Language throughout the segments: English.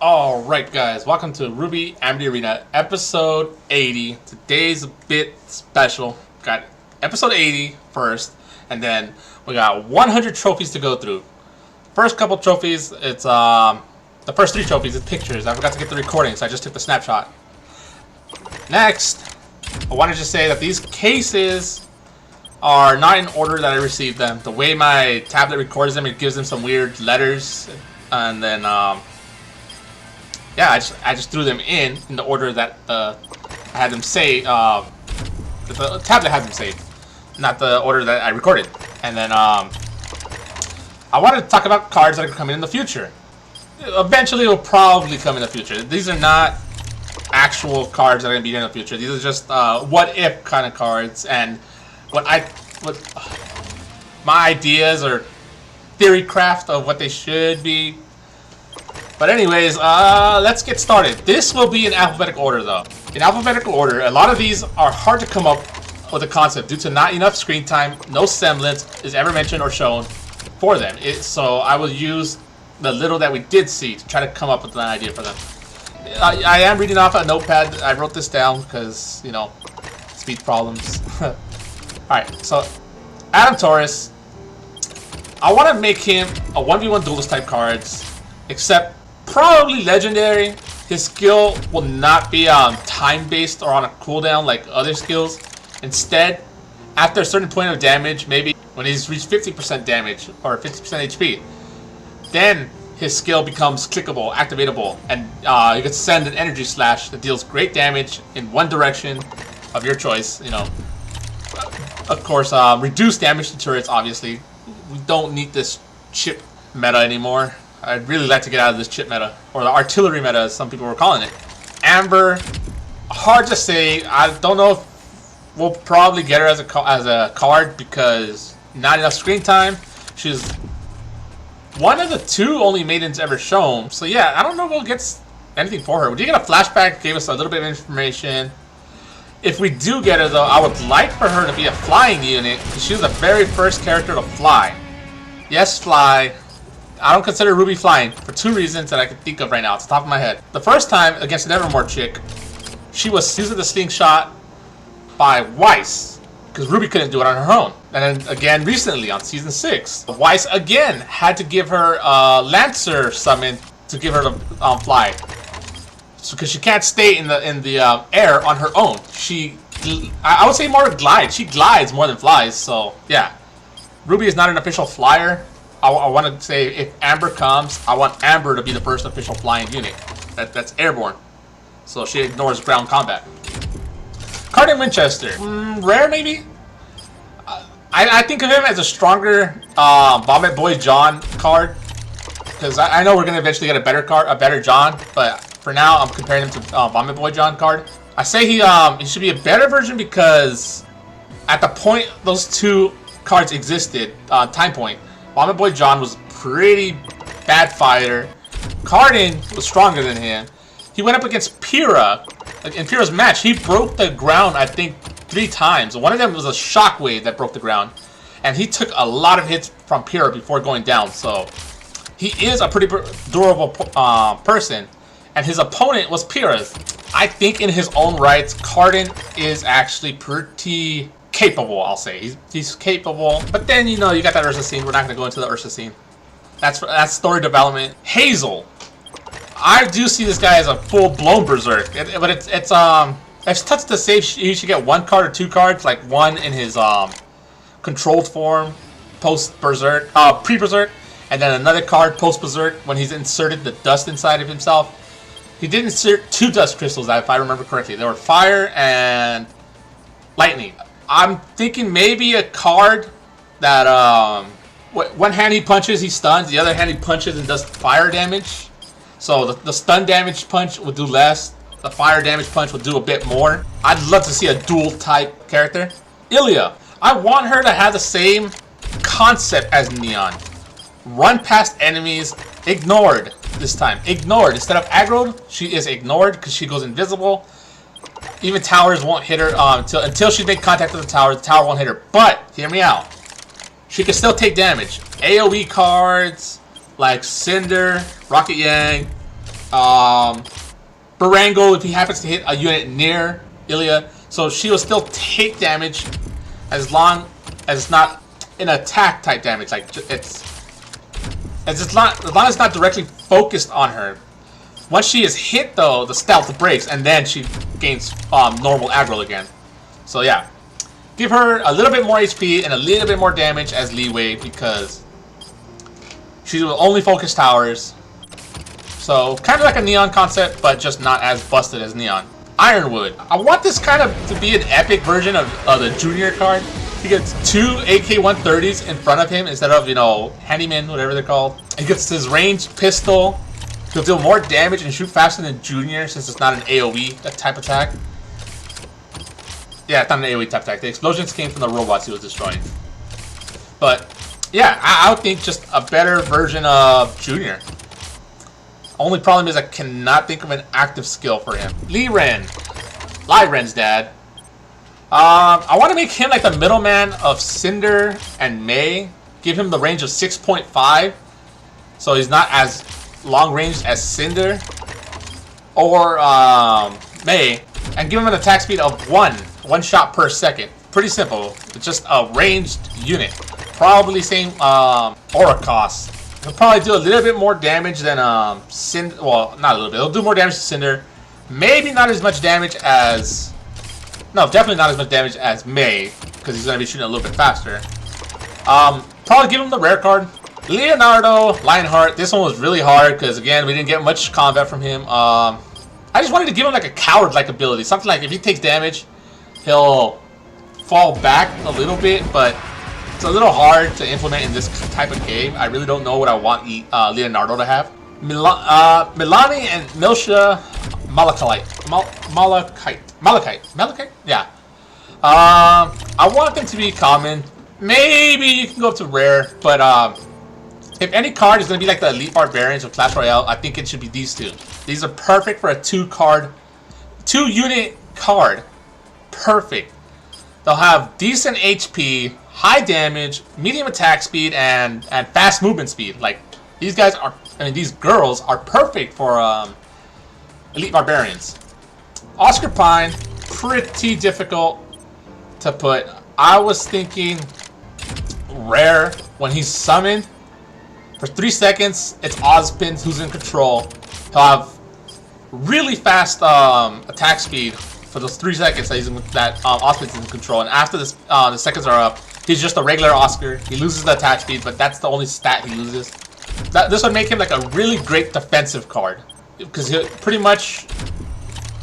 Alright guys, welcome to RWBY Amity Arena, episode 80. Today's a bit special. Got episode 80 first, and then we got 100 trophies to go through. First couple trophies, it's the first 3 trophies, it's pictures. I forgot to get the recording, so I just took the snapshot. Next, I wanted to say that these cases are not in order that I received them. The way my tablet records them, it gives them some weird letters, and then yeah, I just threw them in the order that I had them say. The tablet had them saved, not the order that I recorded. And then I wanted to talk about cards that are coming in the future. Eventually, it will probably come in the future. These are not actual cards that are going to be here in the future. These are just what if kind of cards, and what my ideas or theory craft of what they should be. But anyways, let's get started. This will be in alphabetical order, though. In alphabetical order, a lot of these are hard to come up with a concept due to not enough screen time. No semblance is ever mentioned or shown for them. So I will use the little that we did see to try to come up with an idea for them. I am reading off a notepad. I wrote this down because, you know, speech problems. Alright, so Adam Taurus. I want to make him a 1v1 duelist type cards, except probably legendary. His skill will not be time-based or on a cooldown like other skills. Instead, after a certain point of damage, maybe when he's reached 50% damage or 50% HP, then his skill becomes clickable, activatable, and you can send an energy slash that deals great damage in one direction of your choice. You know, of course, reduce damage to turrets. Obviously, we don't need this chip meta anymore. I'd really like to get out of this chip meta, or the artillery meta as some people were calling it. Amber, hard to say. I don't know if we'll probably get her as a card because not enough screen time. She's one of the 2 only maidens ever shown. So yeah, I don't know if we'll get anything for her. We did get a flashback, gave us a little bit of information. If we do get her though, I would like for her to be a flying unit, because she was the very first character to fly. Yes, fly. I don't consider Ruby flying for 2 reasons that I can think of right now. It's the top of my head. The first time against an Evermore chick, she was using the slingshot by Weiss, because Ruby couldn't do it on her own. And then again recently on season 6, Weiss again had to give her a Lancer summon to give her to fly, because she can't stay in the air on her own. I would say more glide. She glides more than flies. So yeah, Ruby is not an official flyer. I want to say if Amber comes, I want Amber to be the first official flying unit that's airborne, so she ignores ground combat. Cardin Winchester, rare maybe. I think of him as a stronger Vomit Boy John card, because I know we're gonna eventually get a better John, but for now I'm comparing him to Vomit Boy John card. I say he should be a better version because at the point those 2 cards existed, time point, Vomit Boy John was pretty bad fighter. Cardin was stronger than him. He went up against Pyrrha. In Pyrrha's match, he broke the ground, I think, 3 times. One of them was a shockwave that broke the ground. And he took a lot of hits from Pyrrha before going down. So, he is a pretty durable person. And his opponent was Pyrrha's. I think in his own rights, Cardin is actually pretty capable, I'll say. He's capable, but then, you know, you got that Ursa scene. We're not going to go into the Ursa scene. That's story development. Hazel, I do see this guy as a full-blown berserk, but it's tough to say. He should get 1 card or 2 cards, like 1 in his controlled form, post berserk, pre-berserk, and then another card post berserk when he's inserted the dust inside of himself. He did insert 2 dust crystals, if I remember correctly. They were fire and lightning. I'm thinking maybe a card that one hand he punches, he stuns. The other hand he punches and does fire damage. So the stun damage punch will do less. The fire damage punch will do a bit more. I'd love to see a dual type character. Ilya, I want her to have the same concept as Neon. Run past enemies, ignored this time. Ignored. Instead of aggroed, she is ignored because she goes invisible. Even towers won't hit her until she makes contact with the tower won't hit her. But, hear me out. She can still take damage. AoE cards like Cinder, Rocket Yang, Barango if he happens to hit a unit near Ilya. So she will still take damage as long as it's not an attack type damage. Like as long as it's not directly focused on her. Once she is hit though, the stealth breaks and then she gains normal aggro again. So yeah, give her a little bit more HP and a little bit more damage as leeway because she will only focus towers. So kind of like a Neon concept, but just not as busted as Neon. Ironwood. I want this kind of to be an epic version of the junior card. He gets 2 AK-130s in front of him instead of, you know, handyman, whatever they're called. He gets his ranged pistol. He'll deal more damage and shoot faster than junior since it's not an AoE type attack. Yeah, it's not an AoE type attack. The explosions came from the robots he was destroying. But yeah, I would think just a better version of junior. Only problem is I cannot think of an active skill for him. Lyren's dad. I want to make him like the middleman of Cinder and Mei. Give him the range of 6.5. So he's not as long range as Cinder. Or Mei. And give him an attack speed of 1 shot per second. Pretty simple. It's just a ranged unit. Probably same aura cost. He'll probably do a little bit more damage than Cinder. Well, not a little bit. He'll do more damage to Cinder. Maybe not as much damage as... No, definitely not as much damage as Mei, because he's going to be shooting a little bit faster. Probably give him the rare card. Leonardo, Lionheart. This one was really hard, because again, we didn't get much combat from him. I just wanted to give him like a coward-like ability. Something like if he takes damage, he'll fall back a little bit, but... It's a little hard to implement in this type of game. I really don't know what I want Leonardo to have. Milani and Milsha Malachite? Yeah. I want them to be common. Maybe you can go up to rare, but if any card is going to be like the Elite Barbarians of Clash Royale, I think it should be these two. These are perfect for a 2-unit card. Perfect. They'll have decent HP, high damage, medium attack speed, and fast movement speed. Like, these guys are, these girls are perfect for Elite Barbarians. Oscar Pine, pretty difficult to put. I was thinking rare when he's summoned. For 3 seconds, it's Ozpin who's in control. He'll have really fast attack speed for those 3 seconds that Ozpin's in control. And after this, the seconds are up, he's just a regular Oscar. He loses the attack speed, but that's the only stat he loses. This would make him like a really great defensive card. Because pretty much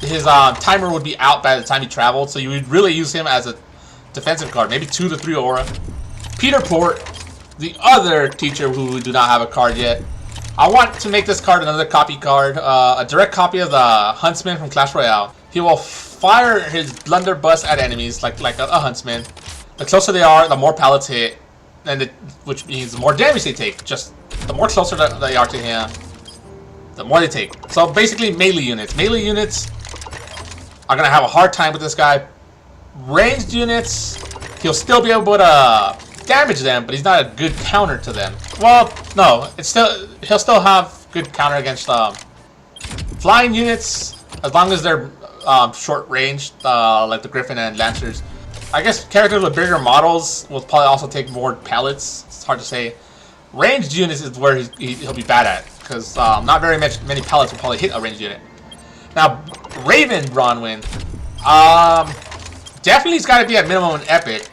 his timer would be out by the time he traveled. So you would really use him as a defensive card. Maybe 2 to 3 aura. Peter Port, the other teacher who we do not have a card yet. I want to make this card another copy card. A direct copy of the Huntsman from Clash Royale. He will fire his blunderbuss at enemies like a Huntsman. The closer they are, the more pallets hit, and which means the more damage they take. Just the more closer they are to him, the more they take. So basically melee units. Melee units are going to have a hard time with this guy. Ranged units, he'll still be able to damage them, but he's not a good counter to them. Well, no, he'll still have good counter against flying units, as long as they're short range, like the Griffin and Lancers. I guess characters with bigger models will probably also take more pallets. It's hard to say. Ranged units is where he'll be bad at, because not very many pallets will probably hit a ranged unit. Now, Raven Bronwyn, definitely he's got to be at minimum an epic.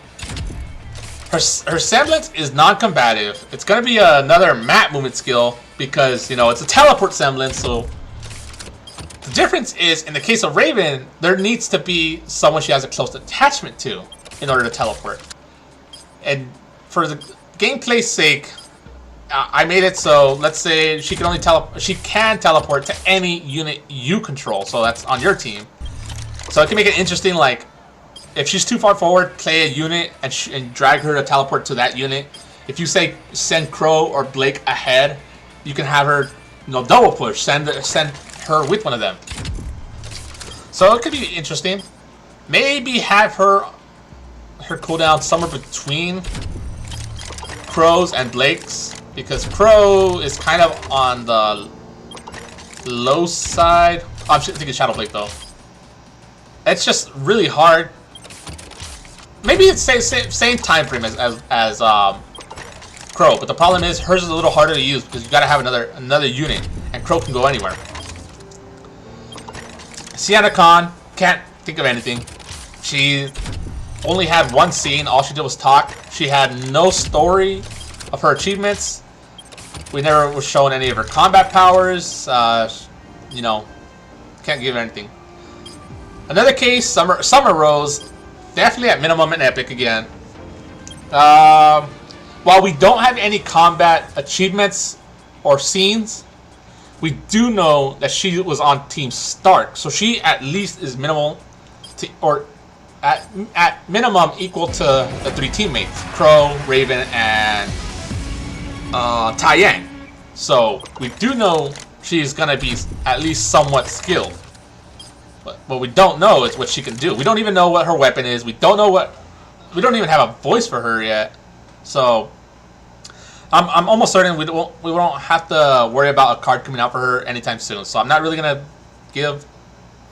Her semblance is non-combative. It's going to be another map movement skill because, you know, it's a teleport semblance. So the difference is, in the case of Raven, there needs to be someone she has a close attachment to in order to teleport. And for the gameplay's sake, I made it so, let's say she can teleport to any unit you control. So that's on your team. So it can make it interesting, like, if she's too far forward, play a unit and drag her to teleport to that unit. If you say send Crow or Blake ahead, you can have her, you know, double push, send her with one of them. So it could be interesting. Maybe have her cooldown somewhere between Crow's and Blake's, because Crow is kind of on the low side. Oh, I'm thinking Shadow Blade though. It's just really hard. Maybe it's same time frame as Crow, but the problem is hers is a little harder to use because you gotta have another unit, and Crow can go anywhere. Sienna Khan, can't think of anything. She only had one scene. All she did was talk. She had no story of her achievements. We never were shown any of her combat powers. You know, can't give anything. Another case, Summer Rose, definitely at minimum an epic again. While we don't have any combat achievements or scenes, we do know that she was on Team Stark, so she at least is minimal, or at minimum equal to the 3 teammates: Crow, Raven, and Tai Yang. So we do know she's gonna be at least somewhat skilled. But what we don't know is what she can do. We don't even know what her weapon is. We don't even have a voice for her yet. So I'm almost certain we won't have to worry about a card coming out for her anytime soon. So I'm not really gonna give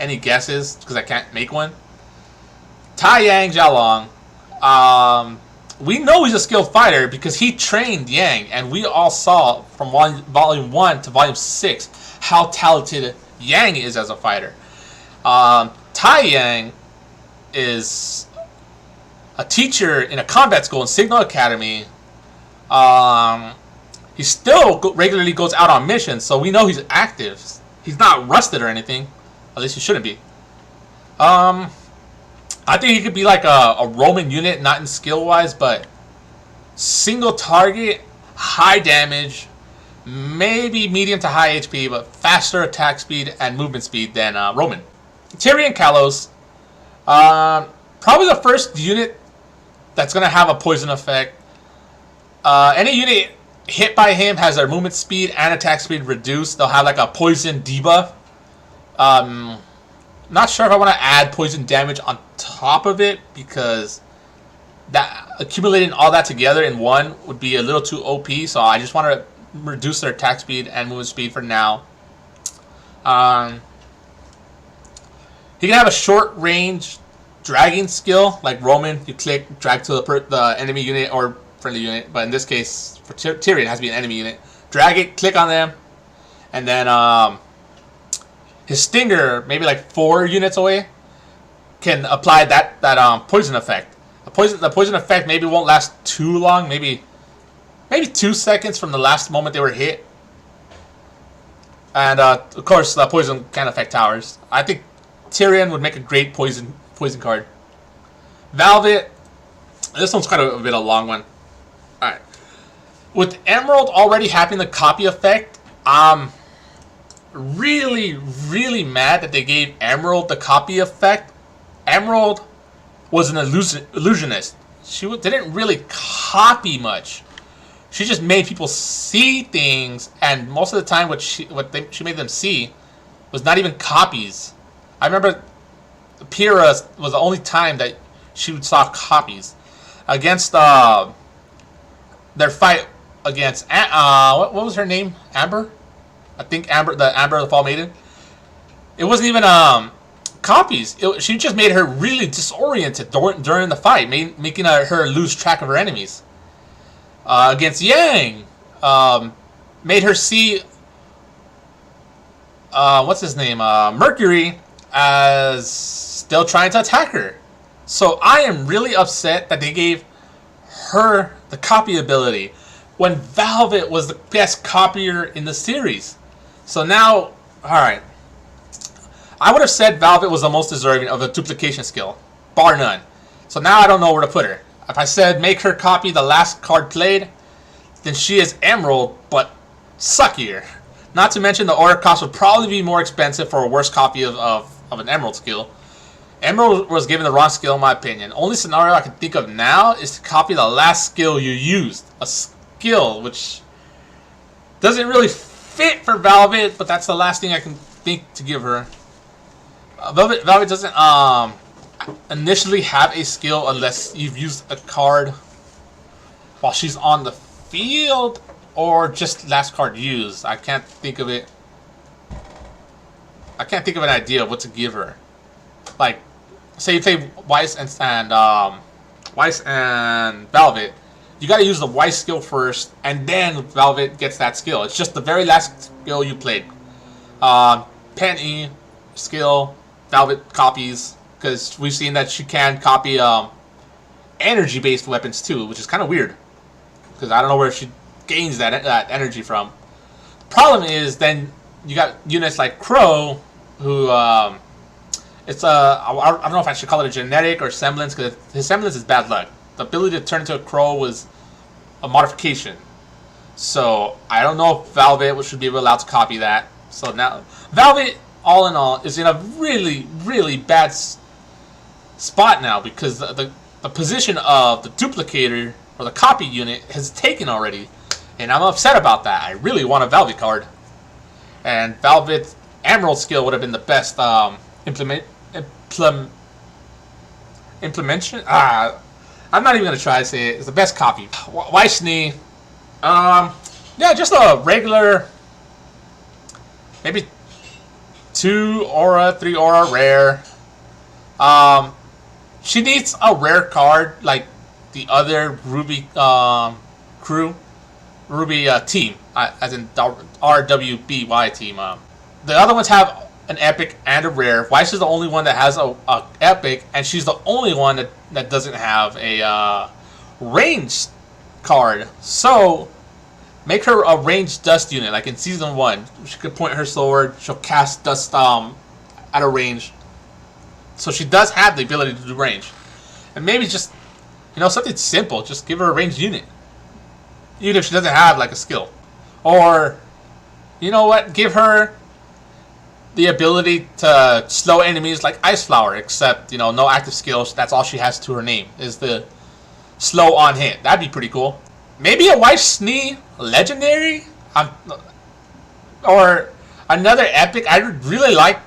any guesses because I can't make one. Tai Yang Jialong, we know he's a skilled fighter because he trained Yang, and we all saw from volume 1 to volume 6 how talented Yang is as a fighter. Tai Yang is a teacher in a combat school in Signal Academy. He still regularly goes out on missions, so we know he's active. He's not rusted or anything. At least he shouldn't be. I think he could be like a Roman unit, not in skill-wise, but single target, high damage, maybe medium to high HP, but faster attack speed and movement speed than Roman. Tyrion Kalos, probably the first unit that's going to have a poison effect. Any unit hit by him has their movement speed and attack speed reduced. They'll have like a poison debuff. Not sure if I want to add poison damage on top of it, because that accumulating all that together in one would be a little too OP. So I just want to reduce their attack speed and movement speed for now. He can have a short range dragging skill like Roman. You click, drag to the enemy unit or friendly unit, but in this case for Tyrion it has to be an enemy unit. Drag it, click on them, and then his stinger, maybe like 4 units away, can apply that poison effect. The poison effect maybe won't last too long, maybe 2 seconds from the last moment they were hit. And of course the poison can affect towers. I think Tyrion would make a great poison card. Velvet, this one's kind of a bit of a long one. Alright. With Emerald already having the copy effect, I'm really, really mad that they gave Emerald the copy effect. Emerald was an illusionist. She didn't really copy much. She just made people see things, and most of the time what she made them see was not even copies. I remember Pyrrha was the only time that she saw copies. Against their fight against what was her name? Amber? I think Amber the Fall Maiden. It wasn't even copies. She just made her really disoriented during the fight, making her lose track of her enemies. Against Yang, made her see what's his name? Mercury as still trying to attack her. So I am really upset that they gave her the copy ability when Velvet was the best copier in the series. So now, alright, I would have said Velvet was the most deserving of the duplication skill, bar none. So now I don't know where to put her. If I said make her copy the last card played, then she is Emerald, but suckier. Not to mention the order cost would probably be more expensive for a worse copy of an Emerald skill. Emerald was given the wrong skill in my opinion. Only scenario I can think of now is to copy the last skill you used. A skill which doesn't really fit for Velvet, but that's the last thing I can think to give her. Velvet doesn't initially have a skill unless you've used a card while she's on the field or just last card used. I can't think of it. I can't think of an idea of what to give her. Like, say you play Weiss and Velvet, you gotta use the Weiss skill first, and then Velvet gets that skill. It's just the very last skill you played. Penny skill, Velvet copies, because we've seen that she can copy energy-based weapons too, which is kind of weird, because I don't know where she gains that energy from. Problem is, then you got units like Crow, who it's I don't know if I should call it a genetic or semblance, because his semblance is bad luck. The ability to turn into a crow was a modification. So I don't know if Velvet should be allowed to copy that. So now Velvet, all in all, is in a really, really bad spot now, because the position of the duplicator or the copy unit has taken already, and I'm upset about that. I really want a Velvet card, and Velvet Emerald skill would have been the best implementation. I'm not even gonna try to say it. It's the best copy. Weiss, yeah, just a regular, maybe 2 aura, 3 aura rare. She needs a rare card like the other RWBY crew, RWBY team, as in RWBY team. The other ones have an epic and a rare. Weiss is the only one that has a epic, and she's the only one that doesn't have a ranged card. So make her a ranged dust unit, like in season 1. She could point her sword. She'll cast dust at a range. So she does have the ability to do range. And maybe just, something simple. Just give her a ranged unit, even if she doesn't have like a skill. Or, you know what? Give her the ability to slow enemies like Ice Flower, except, no active skills. That's all she has to her name, is the slow on hit. That'd be pretty cool. Maybe a Weiss legendary? Or another epic. I'd really like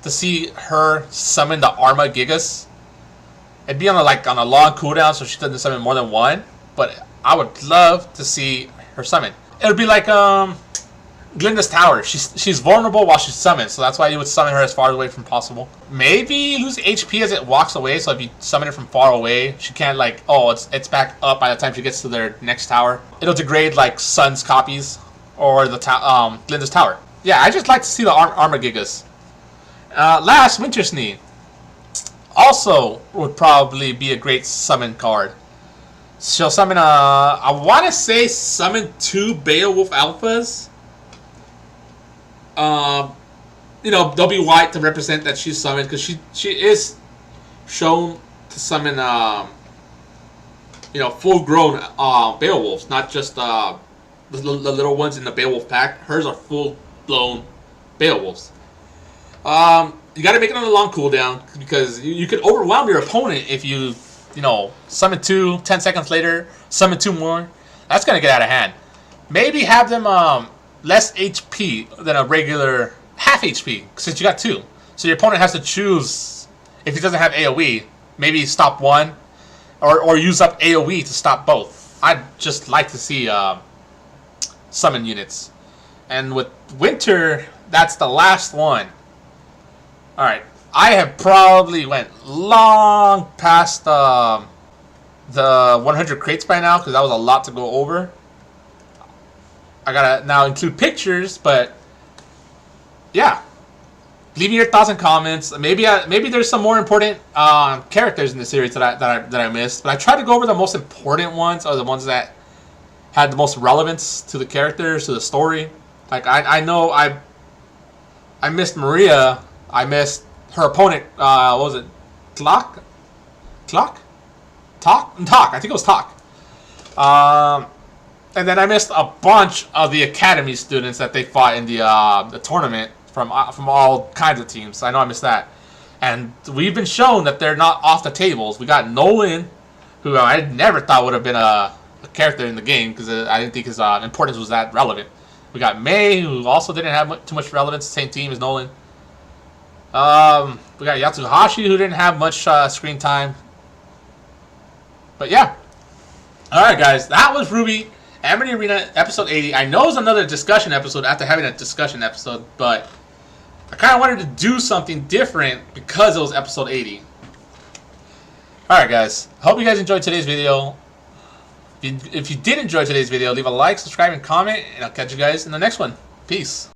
to see her summon the Arma Gigas. It'd be on a long cooldown, so she doesn't summon more than one. But I would love to see her summon. It would be like Glinda's Tower. She's vulnerable while she's summoned, so that's why you would summon her as far away from possible. Maybe lose HP as it walks away, so if you summon it from far away, she can't it's back up by the time she gets to their next tower. It'll degrade like Sun's copies or the Glinda's Tower. Yeah, I just like to see the Arma Gigas. Last, Winter Snee also would probably be a great summon card. She'll summon I want to say summon 2 Beowulf Alphas. They'll be white to represent that she's summoned, because she is shown to summon full-grown Beowulfs, not just the little ones in the Beowulf pack. Hers are full-blown Beowulfs. You got to make it on a long cooldown, because you could overwhelm your opponent if you summon 2, 10 seconds later, summon 2 more. That's going to get out of hand. Maybe have them less HP than a regular half HP, since you got 2. So your opponent has to choose, if he doesn't have AoE, maybe stop one, or use up AoE to stop both. I'd just like to see summon units. And with Winter, that's the last one. Alright, I have probably went long past the 100 crates by now, because that was a lot to go over. I gotta now include pictures, but yeah. Leave me your thoughts and comments. Maybe there's some more important characters in the series that I missed, but I tried to go over the most important ones, or the ones that had the most relevance to the characters, to the story. Like I know I missed Maria. I missed her opponent. What was it? Talk? I think it was Talk. And then I missed a bunch of the academy students that they fought in the tournament from all kinds of teams. I know I missed that. And we've been shown that they're not off the tables. We got Nolan, who I never thought would have been a character in the game, because I didn't think his importance was that relevant. We got May, who also didn't have too much relevance. Same team as Nolan. We got Yatsuhashi, who didn't have much screen time. But yeah. Alright guys, that was RWBY Amity Arena episode 80. I know it's another discussion episode after having a discussion episode, but I kind of wanted to do something different because it was episode 80. Alright guys, I hope you guys enjoyed today's video. If you did enjoy today's video, leave a like, subscribe, and comment, and I'll catch you guys in the next one. Peace.